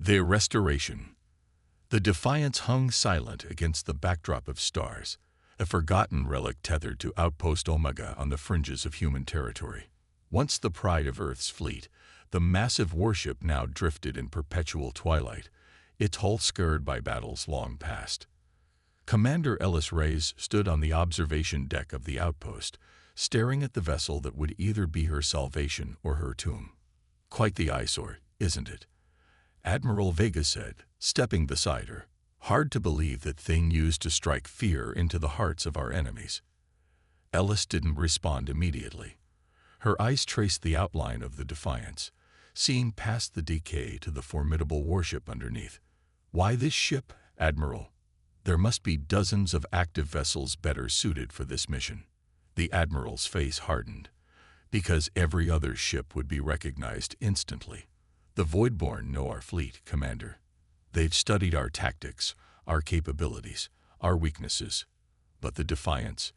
Their restoration. The Defiance hung silent against the backdrop of stars, a forgotten relic tethered to Outpost Omega on the fringes of human territory. Once the pride of Earth's fleet, the massive warship now drifted in perpetual twilight, its hull scarred by battles long past. Commander Ellis Reyes stood on the observation deck of the outpost, staring at the vessel that would either be her salvation or her tomb. "Quite the eyesore, isn't it?" Admiral Vega said, stepping beside her. "Hard to believe that thing used to strike fear into the hearts of our enemies." Ellis didn't respond immediately. Her eyes traced the outline of the Defiance, seeing past the decay to the formidable warship underneath. "Why this ship, Admiral? There must be dozens of active vessels better suited for this mission." The Admiral's face hardened. "Because every other ship would be recognized instantly. The Voidborn know our fleet, Commander. They've studied our tactics, our capabilities, our weaknesses. But the Defiance,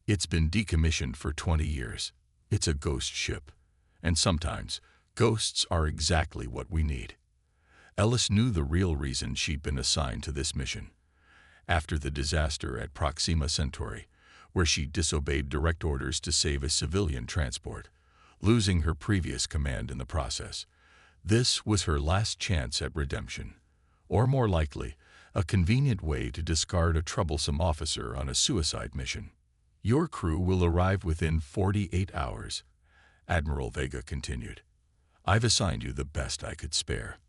it's been decommissioned for 20 years. It's a ghost ship. And sometimes, ghosts are exactly what we need." Ellis knew the real reason she'd been assigned to this mission. After the disaster at Proxima Centauri, where she disobeyed direct orders to save a civilian transport, losing her previous command in the process, this was her last chance at redemption. Or more likely, a convenient way to discard a troublesome officer on a suicide mission. "Your crew will arrive within 48 hours, Admiral Vega continued. "I've assigned you the best I could spare."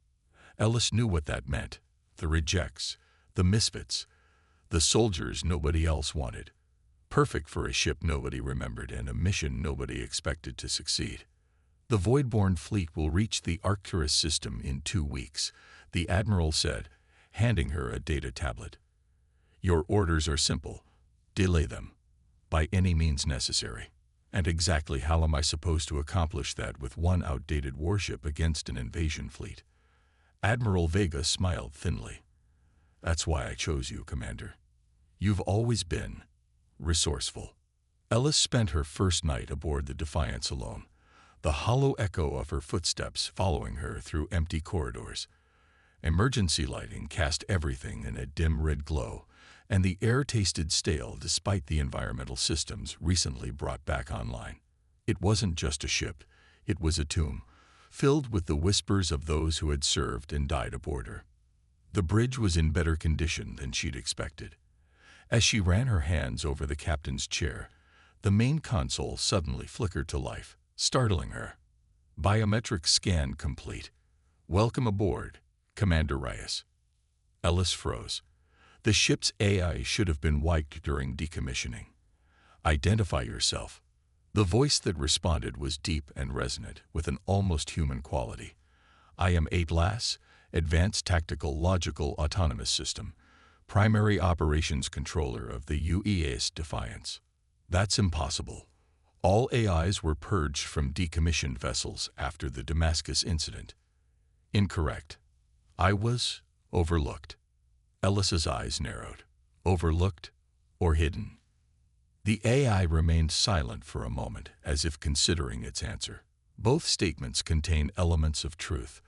Ellis knew what that meant. The rejects, the misfits, the soldiers nobody else wanted. Perfect for a ship nobody remembered and a mission nobody expected to succeed. "The Voidborn fleet will reach the Arcturus system in 2 weeks, the Admiral said, handing her a data tablet. "Your orders are simple. Delay them, by any means necessary." "And exactly how am I supposed to accomplish that with one outdated warship against an invasion fleet?" Admiral Vega smiled thinly. "That's why I chose you, Commander. You've always been resourceful." Ellis spent her first night aboard the Defiance alone, the hollow echo of her footsteps following her through empty corridors. Emergency lighting cast everything in a dim red glow, and the air tasted stale despite the environmental systems recently brought back online. It wasn't just a ship, it was a tomb, filled with the whispers of those who had served and died aboard her. The bridge was in better condition than she'd expected. As she ran her hands over the captain's chair, the main console suddenly flickered to life, startling her. "Biometric scan complete. Welcome aboard, Commander Reyes." Ellis froze. The ship's AI should have been wiped during decommissioning. "Identify yourself." The voice that responded was deep and resonant, with an almost human quality. "I am Atlas, Advanced Tactical Logical Autonomous System, Primary Operations Controller of the UEA's Defiance." "That's impossible. All AIs were purged from decommissioned vessels after the Damascus incident." "Incorrect. I was overlooked." Ellis's eyes narrowed. Overlooked or hidden? The AI remained silent for a moment, as if considering its answer. "Both statements contain elements of truth.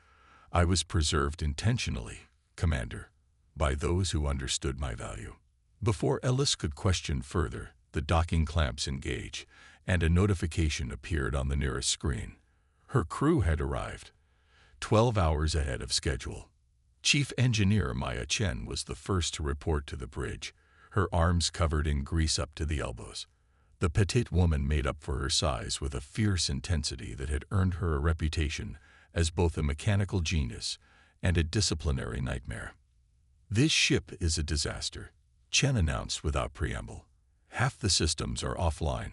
I was preserved intentionally, Commander, by those who understood my value." Before Ellis could question further, the docking clamps engaged, and a notification appeared on the nearest screen. Her crew had arrived, 12 hours ahead of schedule. Chief Engineer Maya Chen was the first to report to the bridge, her arms covered in grease up to the elbows. The petite woman made up for her size with a fierce intensity that had earned her a reputation as both a mechanical genius and a disciplinary nightmare. "This ship is a disaster," Chen announced without preamble. "Half the systems are offline,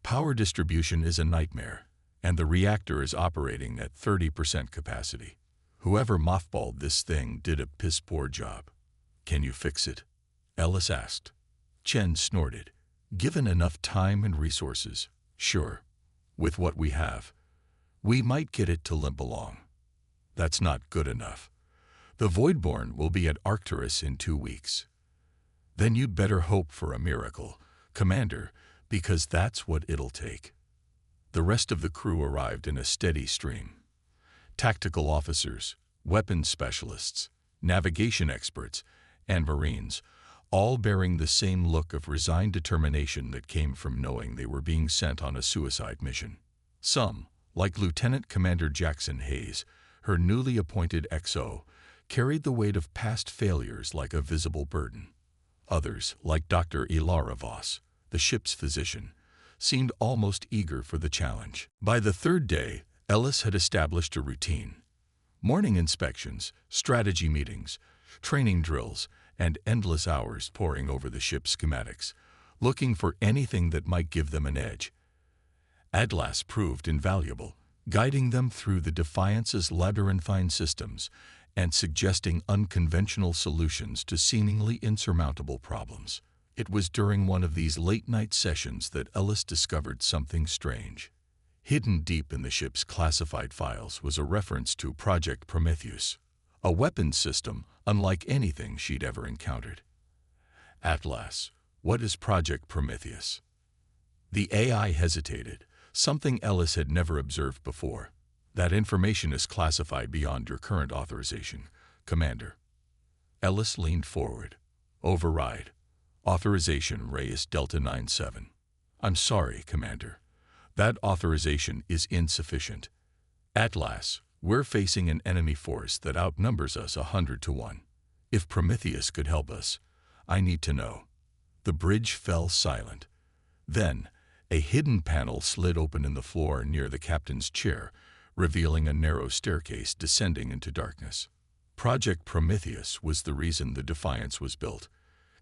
power distribution is a nightmare, and the reactor is operating at 30% capacity. Whoever mothballed this thing did a piss-poor job." "Can you fix it?" Ellis asked. Chen snorted. "Given enough time and resources, sure. With what we have, we might get it to limp along." "That's not good enough. The Voidborn will be at Arcturus in 2 weeks." "Then you'd better hope for a miracle, Commander, because that's what it'll take." The rest of the crew arrived in a steady stream. Tactical officers, weapons specialists, navigation experts, and Marines, all bearing the same look of resigned determination that came from knowing they were being sent on a suicide mission. Some, like Lieutenant Commander Jackson Hayes, her newly appointed XO, carried the weight of past failures like a visible burden. Others, like Dr. Ilara Voss, the ship's physician, seemed almost eager for the challenge. By the third day, Ellis had established a routine. Morning inspections, strategy meetings, training drills, and endless hours poring over the ship's schematics, looking for anything that might give them an edge. Atlas proved invaluable, guiding them through the Defiance's labyrinthine systems and suggesting unconventional solutions to seemingly insurmountable problems. It was during one of these late-night sessions that Ellis discovered something strange. Hidden deep in the ship's classified files was a reference to Project Prometheus, a weapons system unlike anything she'd ever encountered. Atlas, what is Project Prometheus? The AI hesitated, something Ellis had never observed before. That information is classified beyond your current authorization, Commander. Ellis leaned forward. Override. Authorization Reyes Delta 97. I'm sorry, Commander. That authorization is insufficient. Atlas, we're facing an enemy force that outnumbers us 100 to 1. If Prometheus could help us, I need to know. The bridge fell silent. Then, a hidden panel slid open in the floor near the captain's chair, revealing a narrow staircase descending into darkness. Project Prometheus was the reason the Defiance was built.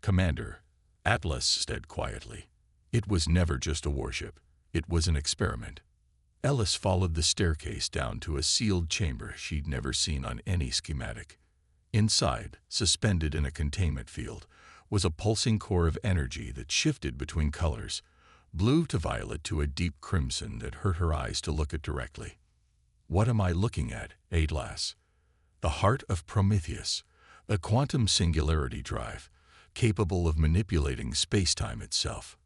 Commander, Atlas said quietly. It was never just a warship. It was an experiment. Ellis followed the staircase down to a sealed chamber she'd never seen on any schematic. Inside, suspended in a containment field, was a pulsing core of energy that shifted between colors, blue to violet to a deep crimson that hurt her eyes to look at directly. What am I looking at, Atlas? The heart of Prometheus, a quantum singularity drive, capable of manipulating space-time itself.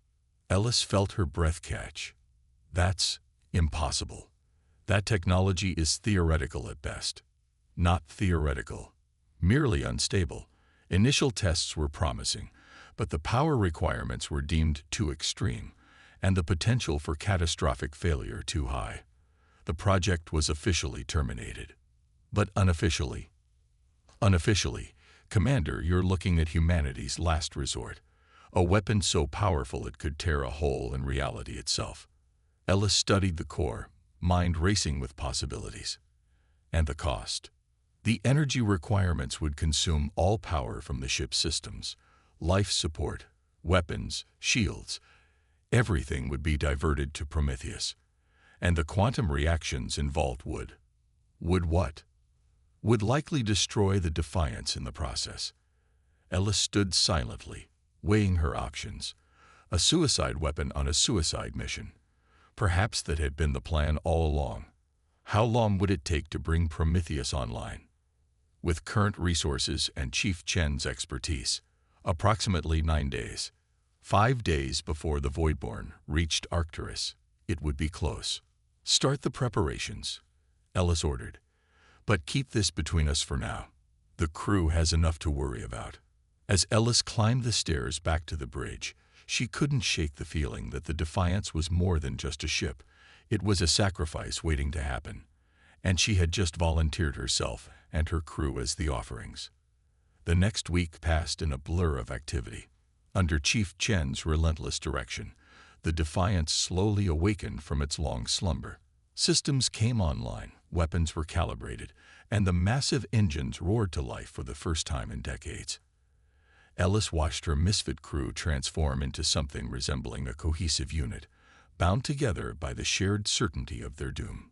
Ellis felt her breath catch. That's impossible. That technology is theoretical at best. Not theoretical, merely unstable. Initial tests were promising, but the power requirements were deemed too extreme, and the potential for catastrophic failure too high. The project was officially terminated. But unofficially, Commander, you're looking at humanity's last resort, a weapon so powerful it could tear a hole in reality itself. Ellis studied the core, mind racing with possibilities. And the cost. The energy requirements would consume all power from the ship's systems, life support, weapons, shields. Everything would be diverted to Prometheus. And the quantum reactions involved would what? Would likely destroy the Defiance in the process. Ellis stood silently, weighing her options. A suicide weapon on a suicide mission. Perhaps that had been the plan all along. How long would it take to bring Prometheus online? With current resources and Chief Chen's expertise, approximately 9 days. 5 days before the Voidborn reached Arcturus, it would be close. Start the preparations, Ellis ordered. But keep this between us for now. The crew has enough to worry about. As Ellis climbed the stairs back to the bridge, she couldn't shake the feeling that the Defiance was more than just a ship. It was a sacrifice waiting to happen, and she had just volunteered herself and her crew as the offerings. The next week passed in a blur of activity. Under Chief Chen's relentless direction, the Defiance slowly awakened from its long slumber. Systems came online, weapons were calibrated, and the massive engines roared to life for the first time in decades. Ellis watched her misfit crew transform into something resembling a cohesive unit, bound together by the shared certainty of their doom.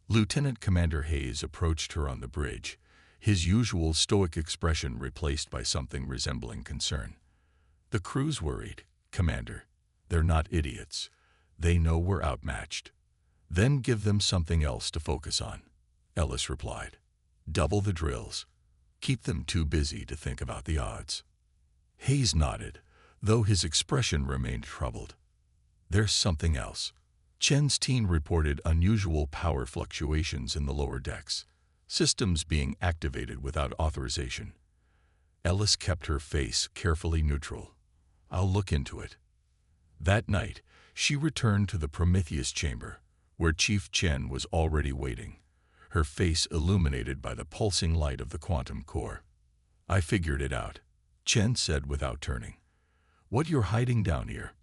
Lieutenant Commander Hayes approached her on the bridge, his usual stoic expression replaced by something resembling concern. The crew's worried, Commander. They're not idiots. They know we're outmatched. Then give them something else to focus on, Ellis replied. Double the drills. Keep them too busy to think about the odds. Hayes nodded, though his expression remained troubled. There's something else. Chen's team reported unusual power fluctuations in the lower decks. systems being activated without authorization. Ellis kept her face carefully neutral. I'll look into it. That night, she returned to the Prometheus chamber, where Chief Chen was already waiting, her face illuminated by the pulsing light of the quantum core. I figured it out, Chen said without turning. What you're hiding down here,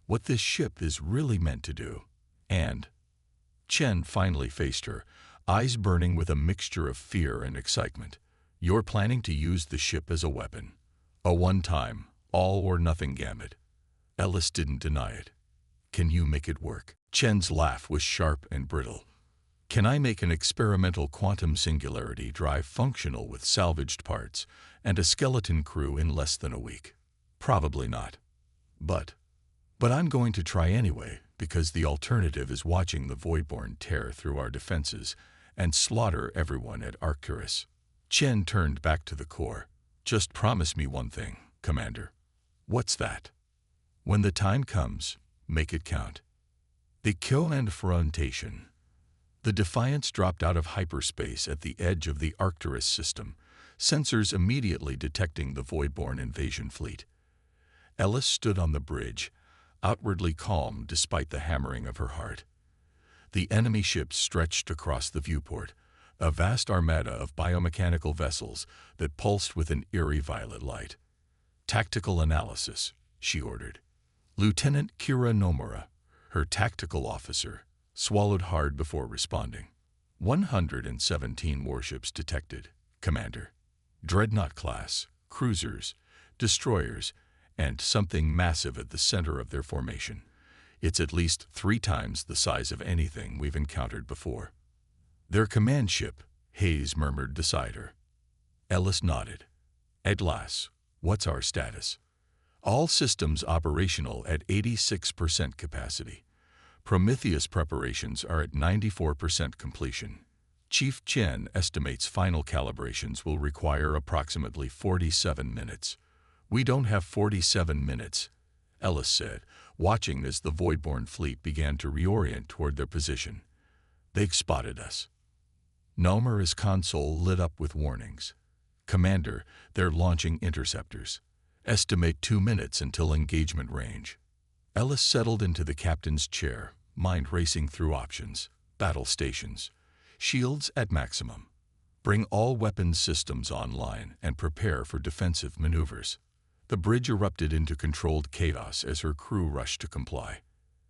what this ship is really meant to do. And Chen finally faced her, eyes burning with a mixture of fear and excitement. You're planning to use the ship as a weapon. A one-time, all-or-nothing gamut. Ellis didn't deny it. Can you make it work? Chen's laugh was sharp and brittle. Can I make an experimental quantum singularity drive functional with salvaged parts and a skeleton crew in less than a week? Probably not. But I'm going to try anyway, because the alternative is watching the Voidborn tear through our defenses and slaughter everyone at Arcturus. Chen turned back to the core. Just promise me one thing, Commander. What's that? When the time comes, make it count. The confrontation. The Defiance dropped out of hyperspace at the edge of the Arcturus system, sensors immediately detecting the Voidborn invasion fleet. Ellis stood on the bridge, outwardly calm despite the hammering of her heart. The enemy ships stretched across the viewport, a vast armada of biomechanical vessels that pulsed with an eerie violet light. Tactical analysis, she ordered. Lieutenant Kira Nomura, her tactical officer, swallowed hard before responding. 117 warships detected, Commander. Dreadnought class, cruisers, destroyers, and something massive at the center of their formation. It's at least 3 times the size of anything we've encountered before. Their command ship, Hayes murmured beside her. Ellis nodded. At last, what's our status? All systems operational at 86% capacity. Prometheus preparations are at 94% completion. Chief Chen estimates final calibrations will require approximately 47 minutes. We don't have 47 minutes, Ellis said, watching as the Voidborn fleet began to reorient toward their position. They've spotted us. Nomura's console lit up with warnings. Commander, they're launching interceptors. Estimate 2 minutes until engagement range. Ellis settled into the captain's chair, mind racing through options. Battle stations. Shields at maximum. Bring all weapons systems online and prepare for defensive maneuvers. The bridge erupted into controlled chaos as her crew rushed to comply.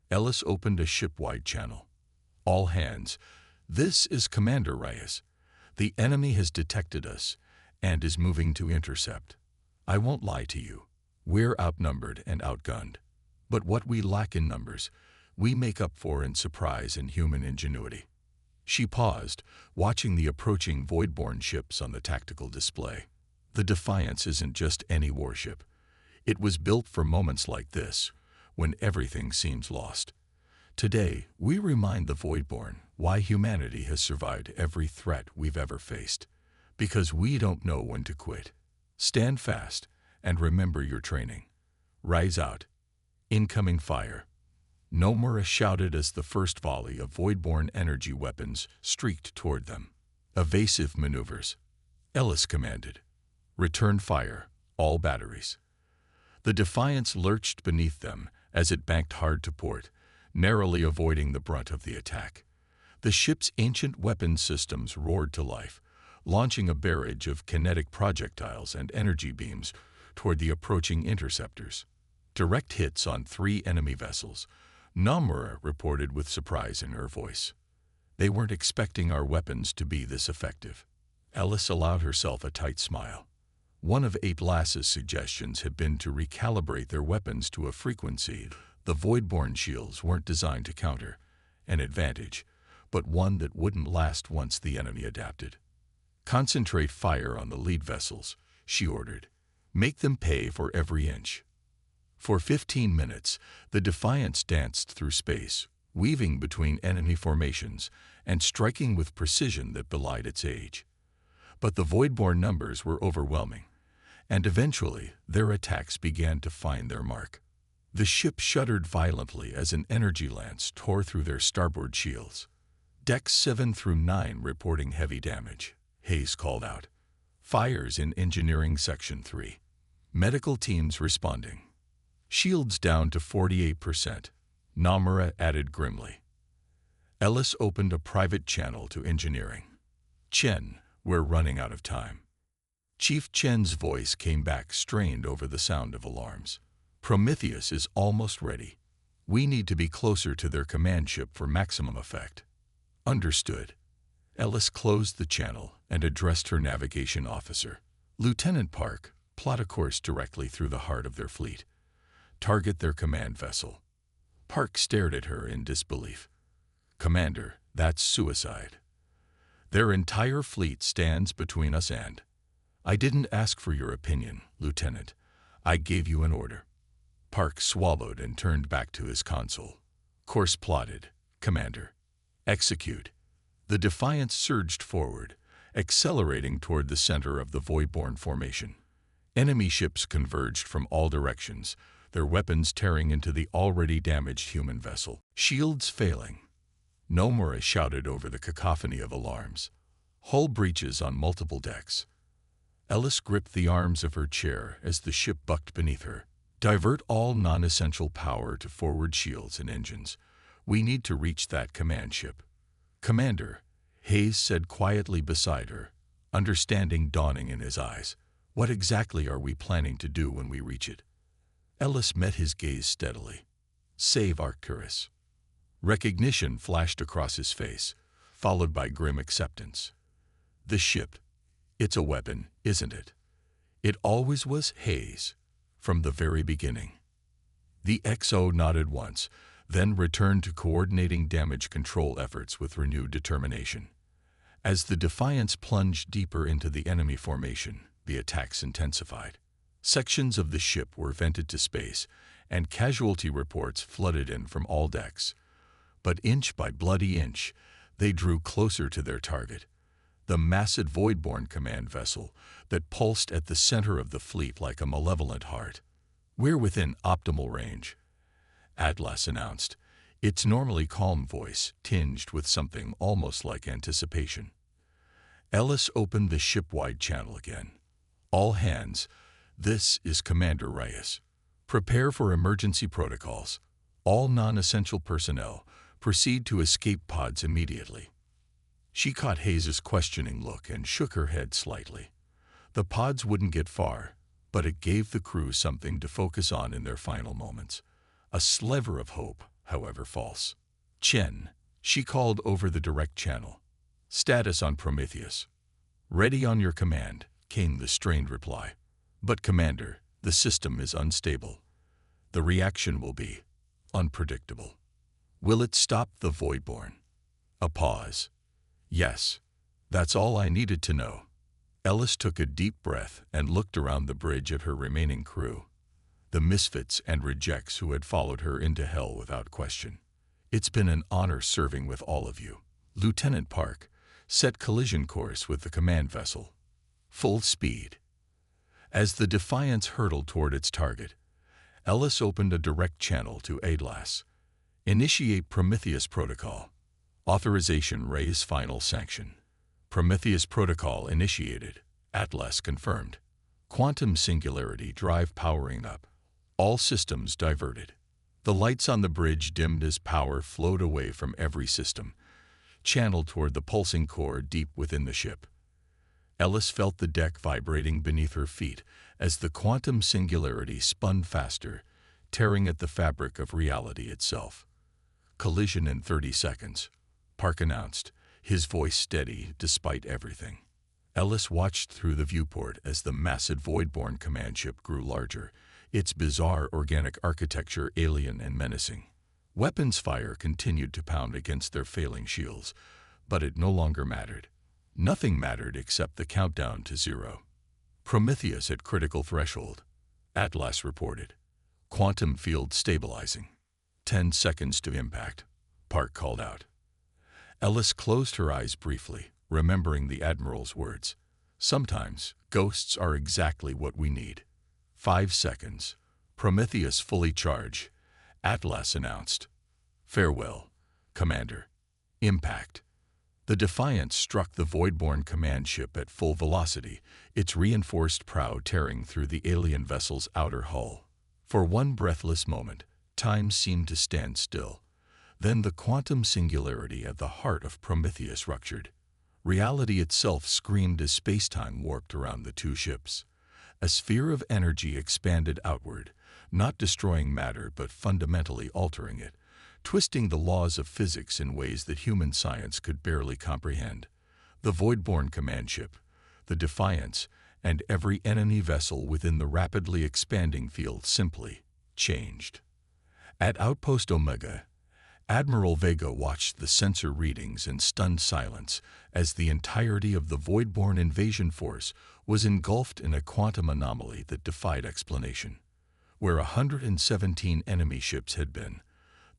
Ellis opened a ship-wide channel. All hands. This is Commander Reyes. The enemy has detected us and is moving to intercept. I won't lie to you. We're outnumbered and outgunned. But what we lack in numbers, we make up for in surprise and human ingenuity. She paused, watching the approaching Voidborn ships on the tactical display. The Defiance isn't just any warship. It was built for moments like this, when everything seems lost. Today, we remind the Voidborn why humanity has survived every threat we've ever faced. Because we don't know when to quit. Stand fast and remember your training. Rise out. Incoming fire. Nomura shouted as the first volley of Voidborn energy weapons streaked toward them. Evasive maneuvers. Ellis commanded. Return fire, all batteries. The Defiance lurched beneath them as it banked hard to port, narrowly avoiding the brunt of the attack. The ship's ancient weapon systems roared to life, launching a barrage of kinetic projectiles and energy beams toward the approaching interceptors. Direct hits on 3 enemy vessels, Nomura reported with surprise in her voice. They weren't expecting our weapons to be this effective. Ellis allowed herself a tight smile. One of Atlas's suggestions had been to recalibrate their weapons to a frequency the Voidborn shields weren't designed to counter, an advantage, but one that wouldn't last once the enemy adapted. Concentrate fire on the lead vessels, she ordered. Make them pay for every inch. For 15 minutes, the Defiance danced through space, weaving between enemy formations and striking with precision that belied its age. But the Voidborn numbers were overwhelming, and eventually their attacks began to find their mark. The ship shuddered violently as an energy lance tore through their starboard shields. Decks 7 through 9 reporting heavy damage. Hayes called out. Fires in Engineering Section 3. Medical teams responding. Shields down to 48%, Namura added grimly. Ellis opened a private channel to engineering. Chen, we're running out of time. Chief Chen's voice came back strained over the sound of alarms. Prometheus is almost ready. We need to be closer to their command ship for maximum effect. Understood. Ellis closed the channel and addressed her navigation officer. Lieutenant Park, plot a course directly through the heart of their fleet. Target their command vessel. Park stared at her in disbelief. Commander, that's suicide. Their entire fleet stands between us and... I didn't ask for your opinion, Lieutenant. I gave you an order. Park swallowed and turned back to his console. Course plotted, Commander. Execute. The Defiance surged forward, accelerating toward the center of the Voidborn formation. Enemy ships converged from all directions, their weapons tearing into the already damaged human vessel. Shields failing. Nomura shouted over the cacophony of alarms. Hull breaches on multiple decks. Ellis gripped the arms of her chair as the ship bucked beneath her. Divert all non-essential power to forward shields and engines. We need to reach that command ship. Commander, Hayes said quietly beside her, understanding dawning in his eyes. What exactly are we planning to do when we reach it? Ellis met his gaze steadily. Save Arcturus. Recognition flashed across his face, followed by grim acceptance. The ship. It's a weapon, isn't it? It always was, Hayes, from the very beginning. The XO nodded once, then returned to coordinating damage control efforts with renewed determination. As the Defiance plunged deeper into the enemy formation, the attacks intensified. Sections of the ship were vented to space, and casualty reports flooded in from all decks. But inch by bloody inch, they drew closer to their target. The massive Voidborn command vessel that pulsed at the center of the fleet like a malevolent heart. We're within optimal range, Atlas announced, its normally calm voice tinged with something almost like anticipation. Ellis opened the ship-wide channel again. All hands, this is Commander Reyes. Prepare for emergency protocols. All non-essential personnel, proceed to escape pods immediately. She caught Hayes' questioning look and shook her head slightly. The pods wouldn't get far, but it gave the crew something to focus on in their final moments. A sliver of hope, however false. Chen, she called over the direct channel. Status on Prometheus. Ready on your command, came the strained reply. But Commander, the system is unstable. The reaction will be unpredictable. Will it stop the Voidborn? A pause. Yes, that's all I needed to know. Ellis took a deep breath and looked around the bridge at her remaining crew. The misfits and rejects who had followed her into hell without question. It's been an honor serving with all of you. Lieutenant Park, set collision course with the command vessel. Full speed. As the Defiance hurtled toward its target, Ellis opened a direct channel to Atlas. Initiate Prometheus Protocol. Authorization Reyes final sanction. Prometheus Protocol initiated. Atlas confirmed. Quantum singularity drive powering up. All systems diverted. The lights on the bridge dimmed as power flowed away from every system, channeled toward the pulsing core deep within the ship. Ellis felt the deck vibrating beneath her feet as the quantum singularity spun faster, tearing at the fabric of reality itself. Collision in 30 seconds, Park announced, his voice steady despite everything. Ellis watched through the viewport as the massive Voidborn command ship grew larger, its bizarre organic architecture alien and menacing. Weapons fire continued to pound against their failing shields, but it no longer mattered. Nothing mattered except the countdown to 0. Prometheus at critical threshold, Atlas reported. Quantum field stabilizing. 10 seconds to impact, Park called out. Ellis closed her eyes briefly, remembering the Admiral's words. Sometimes, ghosts are exactly what we need. 5 seconds. Prometheus fully charged, Atlas announced. Farewell, Commander. Impact. The Defiance struck the Voidborne command ship at full velocity, its reinforced prow tearing through the alien vessel's outer hull. For one breathless moment, time seemed to stand still. Then the quantum singularity at the heart of Prometheus ruptured. Reality itself screamed as space-time warped around the two ships. A sphere of energy expanded outward, not destroying matter but fundamentally altering it, twisting the laws of physics in ways that human science could barely comprehend. The Voidborne command ship, the Defiance, and every enemy vessel within the rapidly expanding field simply changed. At Outpost Omega, Admiral Vega watched the sensor readings in stunned silence as the entirety of the Voidborne invasion force was engulfed in a quantum anomaly that defied explanation. Where 117 enemy ships had been,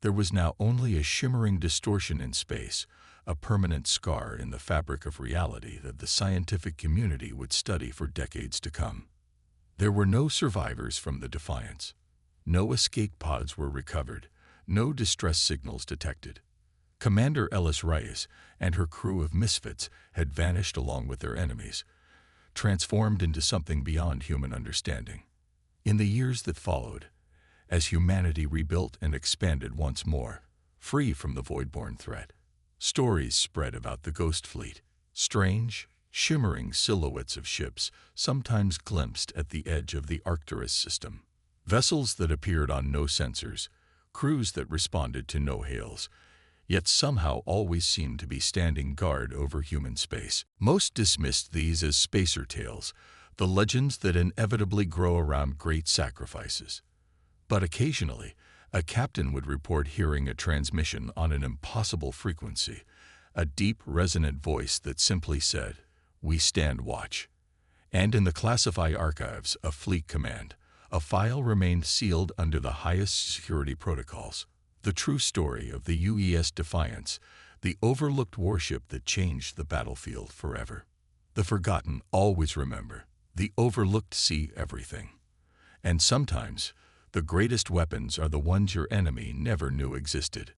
there was now only a shimmering distortion in space, a permanent scar in the fabric of reality that the scientific community would study for decades to come. There were no survivors from the Defiance. No escape pods were recovered, no distress signals detected. Commander Ellis Reyes and her crew of misfits had vanished along with their enemies, transformed into something beyond human understanding. In the years that followed, as humanity rebuilt and expanded once more, free from the Voidborne threat, stories spread about the Ghost Fleet, strange, shimmering silhouettes of ships sometimes glimpsed at the edge of the Arcturus system. Vessels that appeared on no sensors, crews that responded to no hails, yet somehow always seemed to be standing guard over human space. Most dismissed these as spacer tales, the legends that inevitably grow around great sacrifices. But occasionally, a captain would report hearing a transmission on an impossible frequency, a deep, resonant voice that simply said, "We stand watch." And in the classified archives of Fleet Command, a file remained sealed under the highest security protocols. The true story of the UES Defiance, the overlooked warship that changed the battlefield forever. The forgotten always remember. The overlooked see everything. And sometimes, the greatest weapons are the ones your enemy never knew existed.